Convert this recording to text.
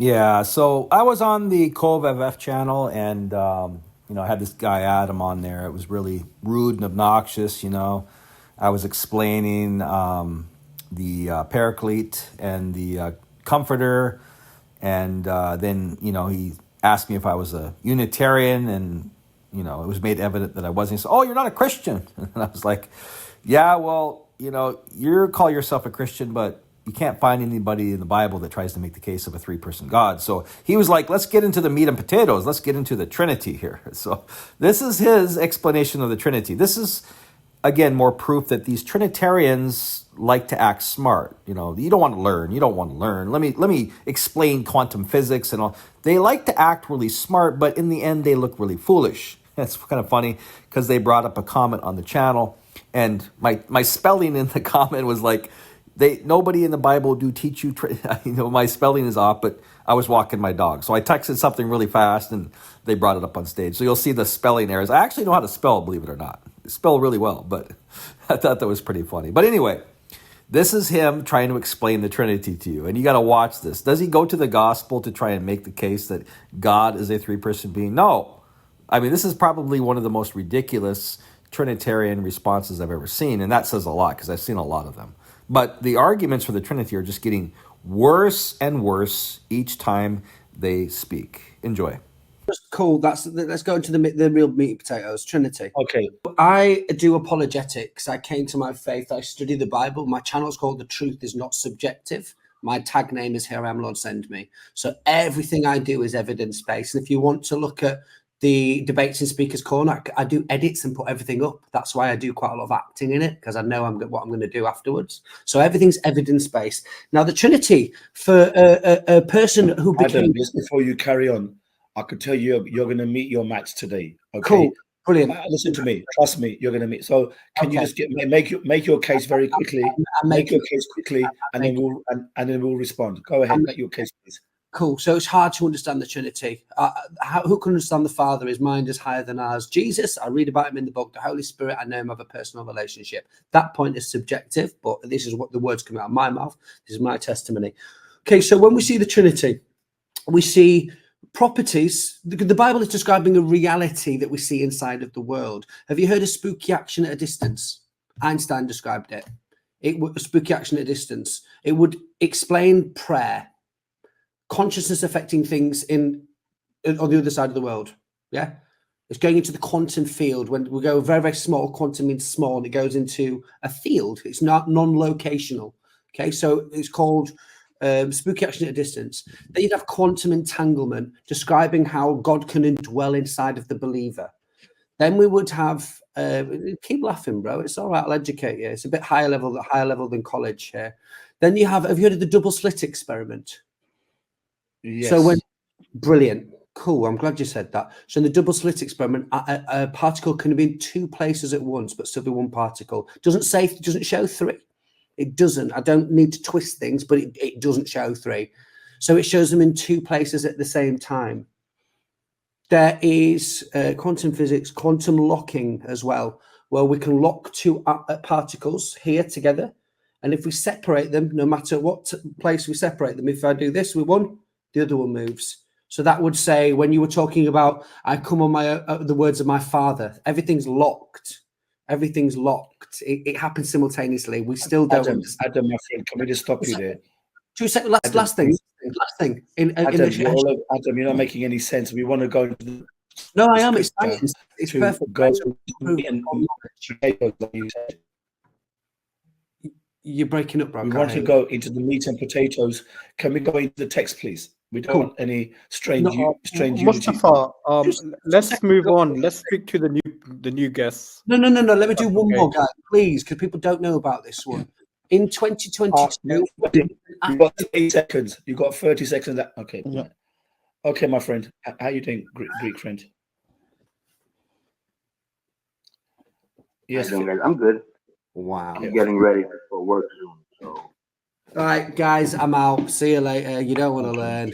Yeah, so I was on the Cove FF channel, and I had this guy Adam on there. It was really rude and obnoxious. I was explaining the Paraclete and the Comforter, and then he asked me if I was a Unitarian, and it was made evident that I wasn't. He said, "Oh, you're not a Christian," and I was like, "Yeah, well, you call yourself a Christian, but you can't find anybody in the Bible that tries to make the case of a three-person God." So he was like, let's get into the meat and potatoes. Let's get into the Trinity here. So this is his explanation of the Trinity. This is, again, more proof that these Trinitarians like to act smart. You don't want to learn. You don't want to learn. Let me explain quantum physics and all. They like to act really smart, but in the end, they look really foolish. It's kind of funny because they brought up a comment on the channel, and my spelling in the comment was like, nobody in the Bible do teach you. My spelling is off, but I was walking my dog, so I texted something really fast, and they brought it up on stage. So you'll see the spelling errors. I actually know how to spell, believe it or not. I spell really well, but I thought that was pretty funny. But anyway, this is him trying to explain the Trinity to you, and you got to watch this. Does he go to the gospel to try and make the case that God is a three-person being? No. I mean, this is probably one of the most ridiculous Trinitarian responses I've ever seen, and that says a lot because I've seen a lot of them. But the arguments for the Trinity are just getting worse and worse each time they speak. Enjoy. Cool. Let's go into the real meat and potatoes. Trinity. Okay. I do apologetics. I came to my faith. I study the Bible. My channel's called The Truth Is Not Subjective. My tag name is Here I Am, Lord Send Me. So everything I do is evidence-based. And if you want to look at the debates in Speaker's Corner, I do edits and put everything up. That's why I do quite a lot of acting in it, because I know what I'm going to do afterwards. So everything's evidence-based. Now, the Trinity, for a person who became... Adam, just before you carry on, I could tell you you're going to meet your match today. Okay? Cool. Brilliant. Listen to me. Trust me, you're going to meet. So can you just make your case very quickly? Make your case quickly, and then we'll respond. Go ahead, make your case, please. Cool. So it's hard to understand the Trinity. Who can understand the Father? His mind is higher than ours. Jesus, I read about him in the book. The Holy Spirit, I know him, have a personal relationship. That point is subjective, but this is what the words come out of my mouth. This is my testimony. Okay, so when we see the Trinity, we see properties. The Bible is describing a reality that we see inside of the world. Have you heard of spooky action at a distance? Einstein described it. Spooky action at a distance. It would explain prayer. Consciousness affecting things on the other side of the world. Yeah, it's going into the quantum field. When we go very, very small, quantum means small, and it goes into a field. It's not non-locational. Okay, so it's called spooky action at a distance. Then you'd have quantum entanglement, describing how God can indwell inside of the believer. Then we would have keep laughing, bro. It's all right. I'll educate you. It's a bit higher level than college here. Then you have you heard of the double slit experiment? Yes. So brilliant, cool. I'm glad you said that. So in the double slit experiment, a particle can be in two places at once, but still be one particle. Doesn't show three. It doesn't. I don't need to twist things, but it doesn't show three. So it shows them in two places at the same time. There is quantum physics, quantum locking as well, where we can lock two particles here together. And if we separate them, no matter what place we separate them, if I do this with one, the other one moves. So that would say, when you were talking about, I come on the words of my Father, everything's locked. Everything's locked. It happens simultaneously. We still don't understand. Adam, my friend, can we just stop you there? 2 seconds. Last thing. Adam, you're not making any sense. We want to go into the... No, I am. It's science. It's perfect. You're breaking up, bro. We want to go into the meat and potatoes. Can we go into the text, please? We don't want any strange Mustafa, let's move on. Let's speak to the new guests. No. Let me do one more, guy, please, because people don't know about this one. In 2022, you got 8 seconds. You got 30 seconds. Okay. Yeah. Okay, my friend. How are you doing, Greek friend? Yes, I'm good. Wow. I'm getting ready for work soon. So. All right, guys, I'm out. See you later. You don't want to learn.